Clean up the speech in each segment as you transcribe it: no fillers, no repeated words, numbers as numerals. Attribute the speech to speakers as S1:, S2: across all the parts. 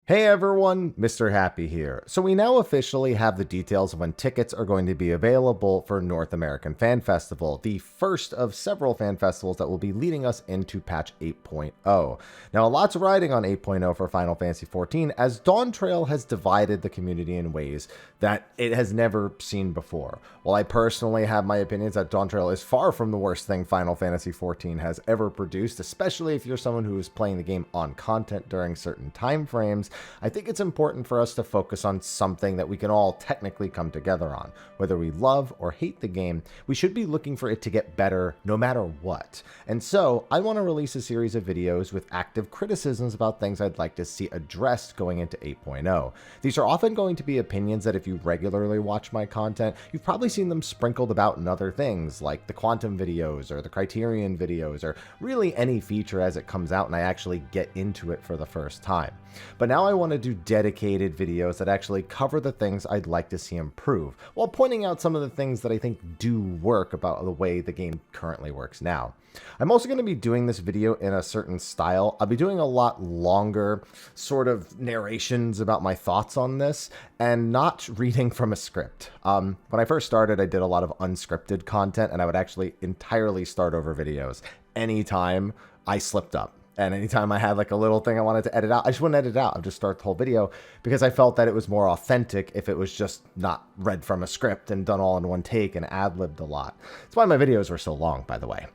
S1: Hey everyone, Mr. Happy here. So we now officially have the details of when tickets are going to be available for North American Fan Festival, the first of several fan festivals that will be leading us into patch 8.0. Now, a lot's riding on 8.0 for Final Fantasy XIV, as Dawn Trail has divided the community in ways that it has never seen before. While I personally have my opinions that Dawn Trail is far from the worst thing Final Fantasy XIV has ever produced, especially if you're someone who is playing the game on content during certain time frames, I think it's important for us to focus on something that we can all technically come together on. Whether we love or hate the game, we should be looking for it to get better no matter what. And so, I want to release a series of videos with active criticisms about things I'd like to see addressed going into 8.0. These are often going to be opinions that if you regularly watch my content, you've probably seen them sprinkled about in other things, like the Quantum videos or the Criterion videos, or really any feature as it comes out and I actually get into it for the first time. But now I want to do dedicated videos that actually cover the things I'd like to see improve, while pointing out some of the things that I think do work about the way the game currently works now. I'm also going to be doing this video in a certain style. I'll be doing a lot longer sort of narrations about my thoughts on this and not reading from a script. When I first started, I did a lot of unscripted content and I would actually entirely start over videos anytime I slipped up. And anytime I had like a little thing I wanted to edit out, I just wouldn't edit it out. I'd just start the whole video because I felt that it was more authentic if it was just not read from a script and done all in one take and ad-libbed a lot. That's why my videos were so long, by the way.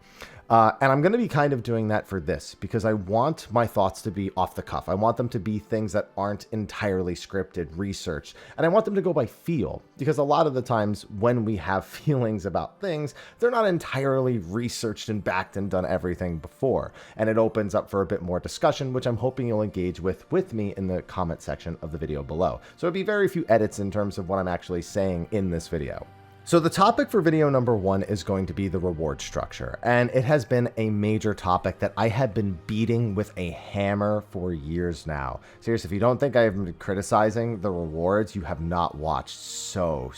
S1: And I'm going to be kind of doing that for this because I want my thoughts to be off the cuff. I want them to be things that aren't entirely scripted, researched, and I want them to go by feel because a lot of the times when we have feelings about things, they're not entirely researched and backed and done everything before. And it opens up for a bit more discussion, which I'm hoping you'll engage with me in the comment section of the video below. So it'll be very few edits in terms of what I'm actually saying in this video. So the topic for video number 1 is going to be the reward structure, and it has been a major topic that I have been beating with a hammer for years now. Seriously, if you don't think I've been criticizing the rewards, you have not watched so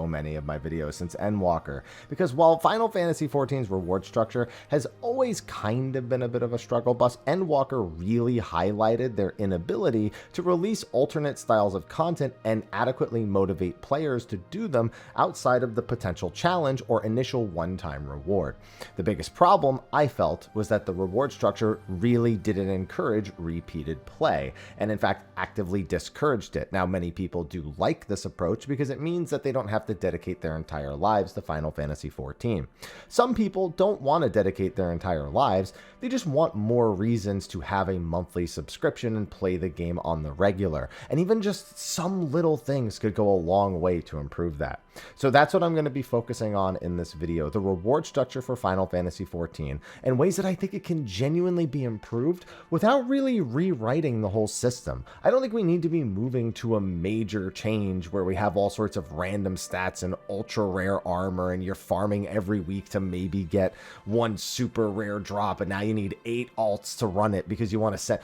S1: many of my videos since Endwalker, because while Final Fantasy XIV's reward structure has always kind of been a bit of a struggle bus, Endwalker really highlighted their inability to release alternate styles of content and adequately motivate players to do them outside of the potential challenge or initial one-time reward. The biggest problem I felt was that the reward structure really didn't encourage repeated play, and in fact actively discouraged it. Now, many people do like this approach because it means that they don't have to dedicate their entire lives to Final Fantasy XIV. Some people don't want to dedicate their entire lives, they just want more reasons to have a monthly subscription and play the game on the regular, and even just some little things could go a long way to improve that. So that's what I'm going to be focusing on in this video, the reward structure for Final Fantasy XIV, and ways that I think it can genuinely be improved without really rewriting the whole system. I don't think we need to be moving to a major change where we have all sorts of random stats and ultra rare armor and you're farming every week to maybe get one super rare drop and now you need 8 alts to run it because you want to set...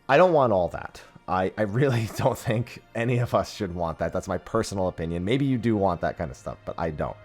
S1: I don't want all that. I really don't think any of us should want that. That's my personal opinion. Maybe you do want that kind of stuff, but I don't.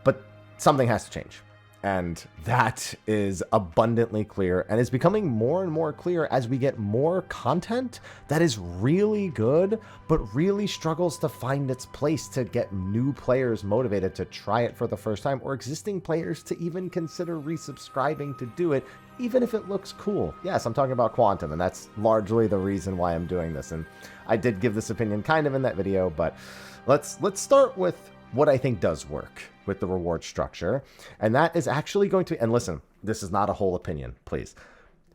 S1: But something has to change. And that is abundantly clear and is becoming more and more clear as we get more content that is really good, but really struggles to find its place to get new players motivated to try it for the first time, or existing players to even consider resubscribing to do it, even if it looks cool. Yes, I'm talking about Quantum, and that's largely the reason why I'm doing this. And I did give this opinion kind of in that video, but let's start with what I think does work with the reward structure, and that is actually going to, and listen, this is not a whole opinion, please.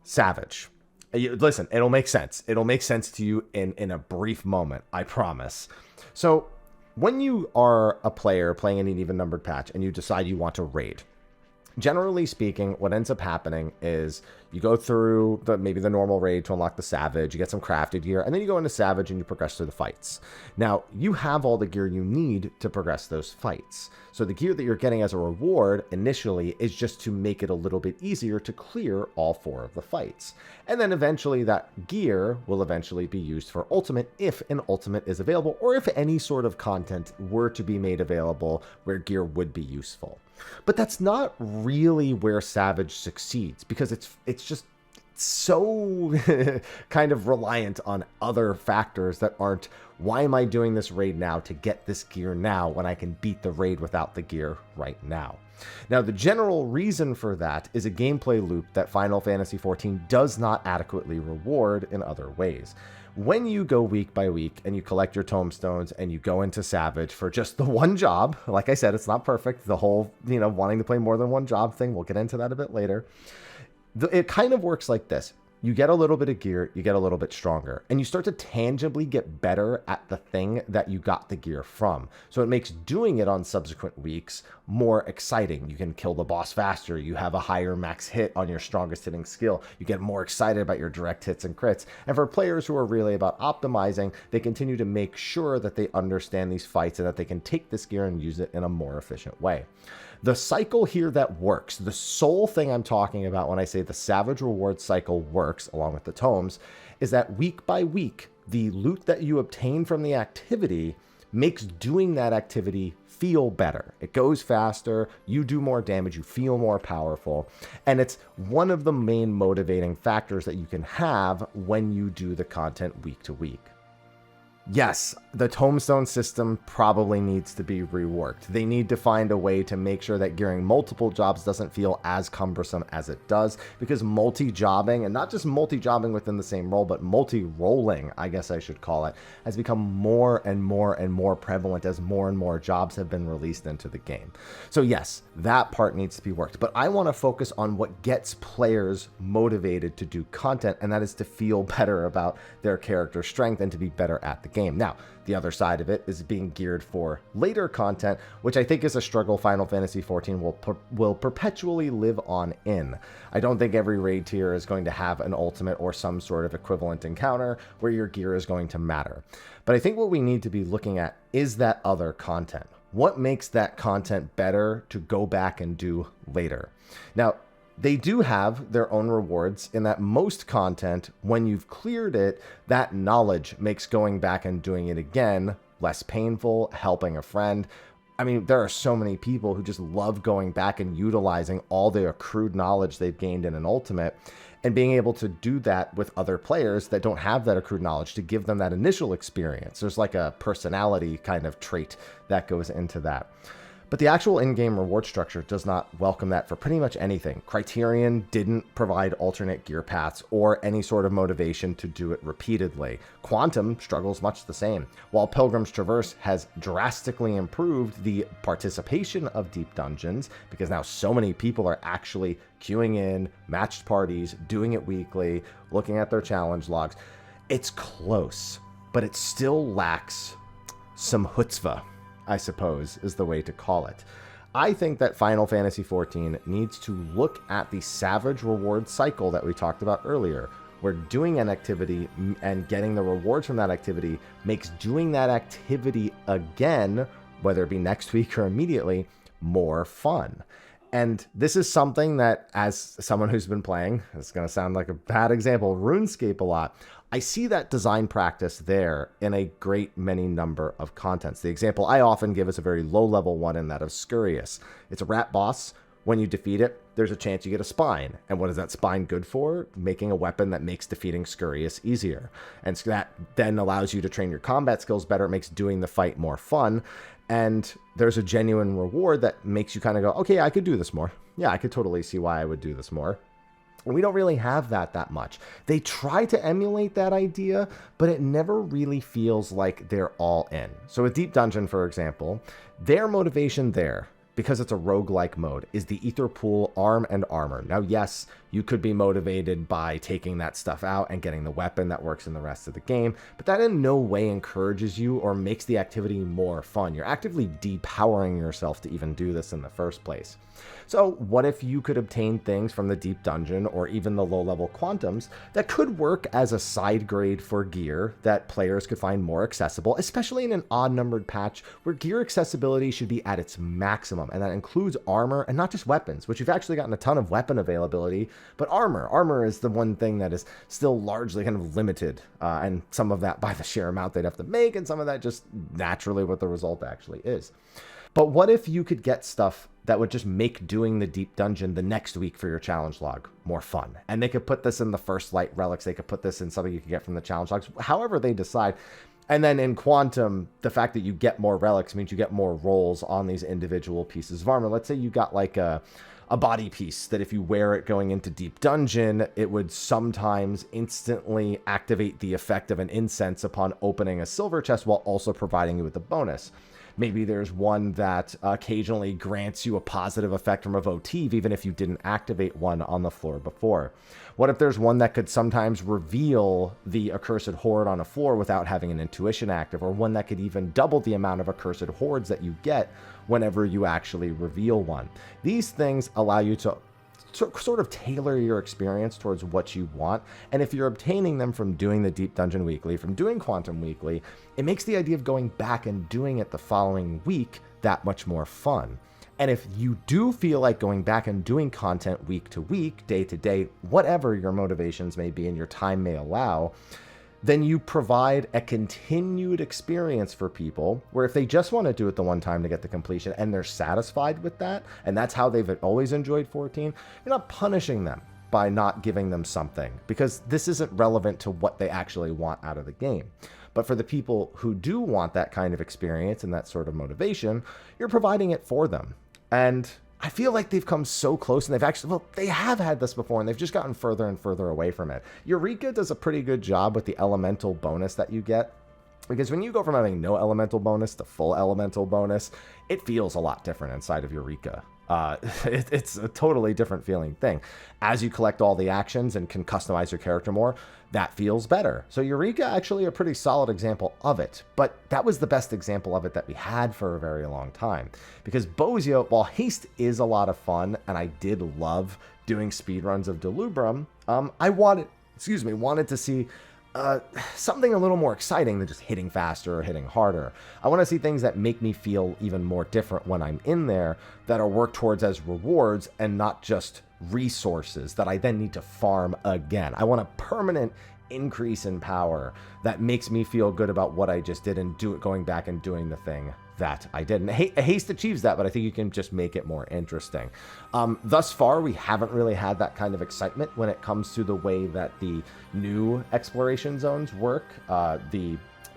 S1: Savage. Listen, it'll make sense. It'll make sense to you in a brief moment, I promise. So when you are a player playing an even numbered patch and you decide you want to raid, generally speaking, what ends up happening is you go through maybe the normal raid to unlock the Savage, you get some crafted gear, and then you go into Savage and you progress through the fights. Now, you have all the gear you need to progress those fights. So the gear that you're getting as a reward initially is just to make it a little bit easier to clear all 4 of the fights. And then eventually that gear will eventually be used for Ultimate if an Ultimate is available, or if any sort of content were to be made available where gear would be useful. But that's not really where Savage succeeds, because it's just so kind of reliant on other factors that aren't, why am I doing this raid now to get this gear now when I can beat the raid without the gear right now? Now, the general reason for that is a gameplay loop that Final Fantasy XIV does not adequately reward in other ways. When you go week by week and you collect your tomestones and you go into Savage for just the one job, like I said, it's not perfect. The whole, wanting to play more than one job thing, we'll get into that a bit later. It kind of works like this. You get a little bit of gear, you get a little bit stronger, and you start to tangibly get better at the thing that you got the gear from. So it makes doing it on subsequent weeks more exciting. You can kill the boss faster, you have a higher max hit on your strongest hitting skill, you get more excited about your direct hits and crits. And for players who are really about optimizing, they continue to make sure that they understand these fights and that they can take this gear and use it in a more efficient way. The cycle here that works, the sole thing I'm talking about when I say the Savage Reward cycle works, along with the tomes, is that week by week, the loot that you obtain from the activity makes doing that activity feel better. It goes faster, you do more damage, you feel more powerful, and it's one of the main motivating factors that you can have when you do the content week to week. Yes, the tombstone system probably needs to be reworked. They need to find a way to make sure that gearing multiple jobs doesn't feel as cumbersome as it does, because multi-jobbing, and not just multi-jobbing within the same role, but multi-rolling, I guess I should call it, has become more and more and more prevalent as more and more jobs have been released into the game. So yes, that part needs to be worked, but I want to focus on what gets players motivated to do content, and that is to feel better about their character strength and to be better at the game. Now, the other side of it is being geared for later content, which I think is a struggle Final Fantasy XIV will perpetually live on in. I don't think every raid tier is going to have an ultimate or some sort of equivalent encounter where your gear is going to matter. But I think what we need to be looking at is that other content. What makes that content better to go back and do later? Now, they do have their own rewards in that most content, when you've cleared it, that knowledge makes going back and doing it again less painful, helping a friend. I mean, there are so many people who just love going back and utilizing all the accrued knowledge they've gained in an ultimate and being able to do that with other players that don't have that accrued knowledge to give them that initial experience. There's like a personality kind of trait that goes into that. But the actual in-game reward structure does not welcome that for pretty much anything. Criterion didn't provide alternate gear paths or any sort of motivation to do it repeatedly. Quantum struggles much the same. While Pilgrim's Traverse has drastically improved the participation of deep dungeons, because now so many people are actually queuing in, matched parties, doing it weekly, looking at their challenge logs, it's close, but it still lacks some chutzpah, I suppose, is the way to call it. I think that Final Fantasy XIV needs to look at the Savage reward cycle that we talked about earlier, where doing an activity and getting the rewards from that activity makes doing that activity again, whether it be next week or immediately, more fun. And this is something that, as someone who's been playing, it's going to sound like a bad example, RuneScape a lot, I see that design practice there in a great many number of contents. The example I often give is a very low-level one, in that of Scurious. It's a rat boss. When you defeat it, there's a chance you get a spine. And what is that spine good for? Making a weapon that makes defeating Scurious easier. And so that then allows you to train your combat skills better. It makes doing the fight more fun. And there's a genuine reward that makes you kind of go, okay, I could do this more. Yeah, I could totally see why I would do this more. And we don't really have that much. They try to emulate that idea, but it never really feels like they're all in. So with Deep Dungeon, for example, their motivation there, because it's a roguelike mode, is the Ether Pool arm and armor. Now, yes, you could be motivated by taking that stuff out and getting the weapon that works in the rest of the game, but that in no way encourages you or makes the activity more fun. You're actively depowering yourself to even do this in the first place. So what if you could obtain things from the Deep Dungeon or even the low-level Quantums that could work as a side grade for gear that players could find more accessible, especially in an odd-numbered patch where gear accessibility should be at its maximum, and that includes armor and not just weapons, which you've actually gotten a ton of weapon availability, but armor. Armor is the one thing that is still largely kind of limited, and some of that by the sheer amount they'd have to make, and some of that just naturally what the result actually is. But what if you could get stuff that would just make doing the deep dungeon the next week for your challenge log more fun. And they could put this in the first light relics. They could put this in something you can get from the challenge logs, however they decide. And then in Quantum, the fact that you get more relics means you get more rolls on these individual pieces of armor. Let's say you got like a body piece that if you wear it going into deep dungeon, it would sometimes instantly activate the effect of an incense upon opening a silver chest while also providing you with a bonus. Maybe there's one that occasionally grants you a positive effect from a votive, even if you didn't activate one on the floor before. What if there's one that could sometimes reveal the accursed horde on a floor without having an intuition active, or one that could even double the amount of accursed hordes that you get whenever you actually reveal one? These things allow you to sort of tailor your experience towards what you want. And if you're obtaining them from doing the Deep Dungeon Weekly, from doing Quantum Weekly, it makes the idea of going back and doing it the following week that much more fun. And if you do feel like going back and doing content week to week, day to day, whatever your motivations may be and your time may allow, then you provide a continued experience for people where if they just want to do it the one time to get the completion and they're satisfied with that, and that's how they've always enjoyed 14, you're not punishing them by not giving them something, because this isn't relevant to what they actually want out of the game. But for the people who do want that kind of experience and that sort of motivation, you're providing it for them. And I feel like they've come so close, and they've actually, well, they have had this before, and they've just gotten further and further away from it. Eureka does a pretty good job with the elemental bonus that you get, because when you go from having no elemental bonus to full elemental bonus, it feels a lot different inside of Eureka. It's a totally different feeling thing. As you collect all the actions and can customize your character more, that feels better. So Eureka actually a pretty solid example of it, but that was the best example of it that we had for a very long time. Because Bozio, while Haste is a lot of fun, and I did love doing speedruns of Delubrum, I wanted to see something a little more exciting than just hitting faster or hitting harder. I want to see things that make me feel even more different when I'm in there, that are worked towards as rewards and not just resources that I then need to farm again. I want a permanent increase in power that makes me feel good about what I just did and going back and doing the thing that I did. And Haste achieves that, but I think you can just make it more interesting. Thus far, we haven't really had that kind of excitement when it comes to the way that the new exploration zones work.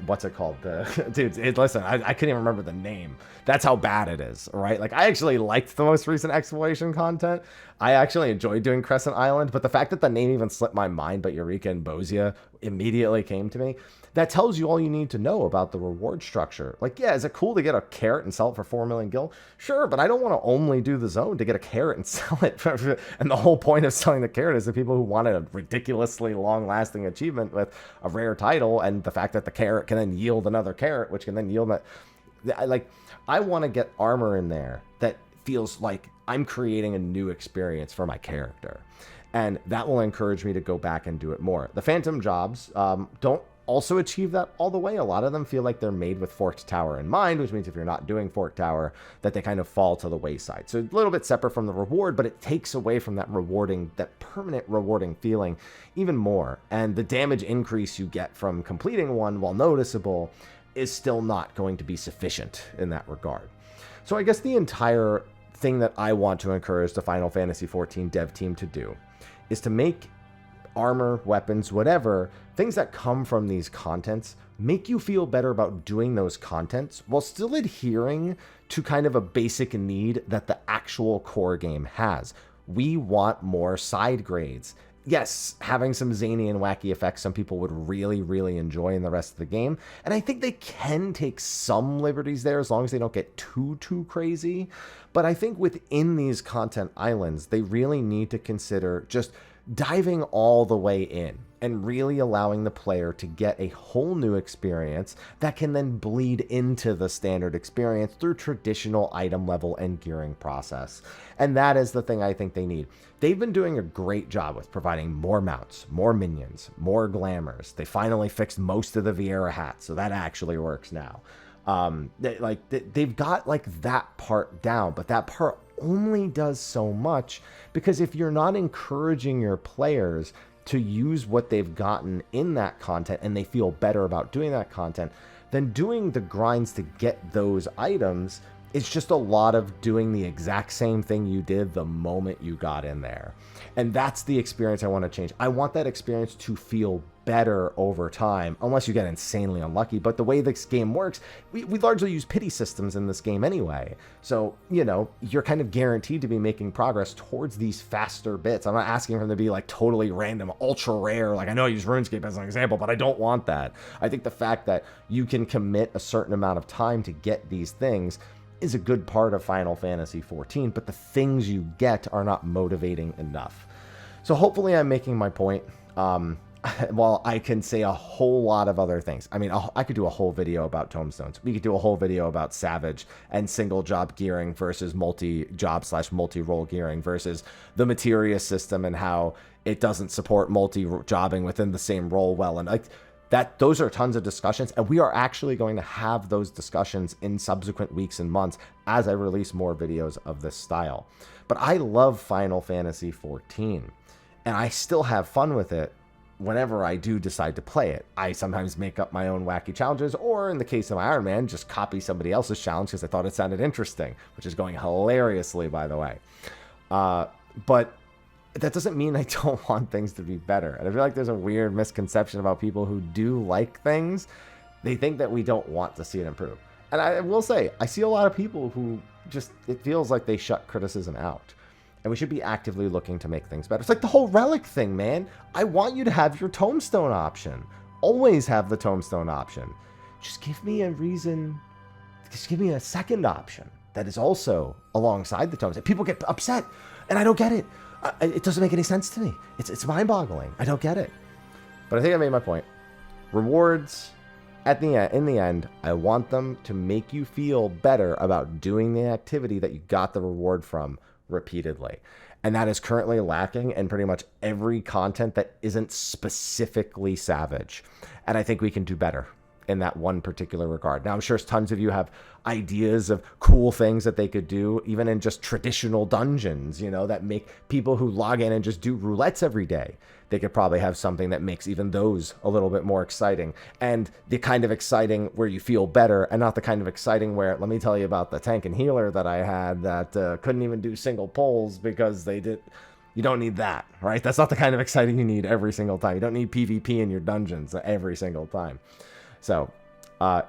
S1: What's it called? Listen, I couldn't even remember the name. That's how bad it is, right? Like, I actually liked the most recent exploration content. I actually enjoyed doing Crescent Island, but the fact that the name even slipped my mind, but Eureka and Bozia immediately came to me, that tells you all you need to know about the reward structure. Like, yeah, is it cool to get a carrot and sell it for 4 million gil? Sure, but I don't want to only do the zone to get a carrot and sell it. And the whole point of selling the carrot is the people who wanted a ridiculously long-lasting achievement with a rare title, and the fact that the carrot can then yield another carrot, which can then yield that. Like, I want to get armor in there that feels like I'm creating a new experience for my character. And that will encourage me to go back and do it more. The Phantom jobs don't also achieve that all the way. A lot of them feel like they're made with Forked Tower in mind, which means if you're not doing Forked Tower, that they kind of fall to the wayside. So a little bit separate from the reward, but it takes away from that permanent rewarding feeling even more. And the damage increase you get from completing one, while noticeable, is still not going to be sufficient in that regard. So I guess the entire thing that I want to encourage the Final Fantasy XIV dev team to do is to make armor, weapons, whatever, things that come from these contents, make you feel better about doing those contents while still adhering to kind of a basic need that the actual core game has. We want more side grades. Yes, having some zany and wacky effects some people would really, really enjoy in the rest of the game. And I think they can take some liberties there as long as they don't get too crazy. But I think within these content islands, they really need to consider just diving all the way in and really allowing the player to get a whole new experience that can then bleed into the standard experience through traditional item level and gearing process. And that is the thing I think they need. They've been doing a great job with providing more mounts, more minions, more glamours. They finally fixed most of the Vieira hats, so that actually works now. They've got like that part down, but that part only does so much, because if you're not encouraging your players to use what they've gotten in that content and they feel better about doing that content, then doing the grinds to get those items it's just a lot of doing the exact same thing you did the moment you got in there. And that's the experience I want to change. I want that experience to feel better over time, unless you get insanely unlucky. But the way this game works, we largely use pity systems in this game anyway. So, you know, you're kind of guaranteed to be making progress towards these faster bits. I'm not asking for them to be like totally random, ultra rare. Like, I know I use RuneScape as an example, but I don't want that. I think the fact that you can commit a certain amount of time to get these things is a good part of Final Fantasy XIV, but the things you get are not motivating enough. So hopefully I'm making my point. Well, I can say a whole lot of other things. I mean, I could do a whole video about tombstones. We could do a whole video about Savage and single job gearing versus multi-job / multi-role gearing versus the materia system and how it doesn't support multi-jobbing within the same role well. And like that, those are tons of discussions, and we are actually going to have those discussions in subsequent weeks and months as I release more videos of this style. But I love Final Fantasy XIV, and I still have fun with it whenever I do decide to play it. I sometimes make up my own wacky challenges, or in the case of my Iron Man, just copy somebody else's challenge because I thought it sounded interesting, which is going hilariously, by the way. But that doesn't mean I don't want things to be better. And I feel like there's a weird misconception about people who do like things. They think that we don't want to see it improve. And I will say, I see a lot of people who just, it feels like they shut criticism out. And we should be actively looking to make things better. It's like the whole relic thing, man. I want you to have your tombstone option. Always have the tombstone option. Just give me a reason. Just give me a second option that is also alongside the tombstone. People get upset, and I don't get it. It doesn't make any sense to me. It's mind-boggling. I don't get it. But I think I made my point. Rewards, in the end, I want them to make you feel better about doing the activity that you got the reward from repeatedly. And that is currently lacking in pretty much every content that isn't specifically Savage. And I think we can do better in that one particular regard. Now, I'm sure tons of you have ideas of cool things that they could do, even in just traditional dungeons, you know, that make people who log in and just do roulettes every day. They could probably have something that makes even those a little bit more exciting, and the kind of exciting where you feel better, and not the kind of exciting where, let me tell you about the tank and healer that I had that couldn't even do single pulls because they did. You don't need that, right? That's not the kind of exciting you need every single time. You don't need PvP in your dungeons every single time. So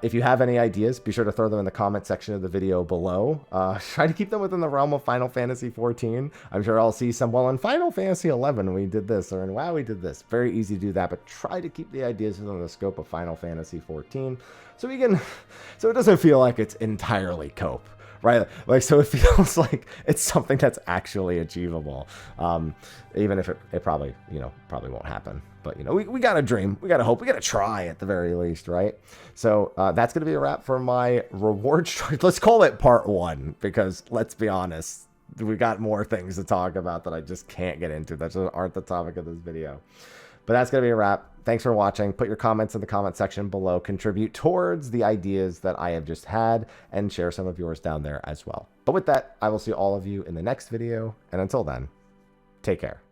S1: if you have any ideas, be sure to throw them in the comment section of the video below. Try to keep them within the realm of Final Fantasy XIV. I'm sure I'll see some, well, in Final Fantasy XI we did this, or in WoW we did this. Very easy to do that, but try to keep the ideas within the scope of Final Fantasy XIV so it doesn't feel like it's entirely cope. Right? Like, so it feels like it's something that's actually achievable. Even if it probably, probably won't happen. But, we got to dream. We got to hope. We got to try at the very least, right? So that's going to be a wrap for my reward story. Let's call it part 1, because let's be honest, we got more things to talk about that I just can't get into. That just aren't the topic of this video. But that's going to be a wrap. Thanks for watching. Put your comments in the comment section below. Contribute towards the ideas that I have just had, and share some of yours down there as well. But with that, I will see all of you in the next video. And until then, take care.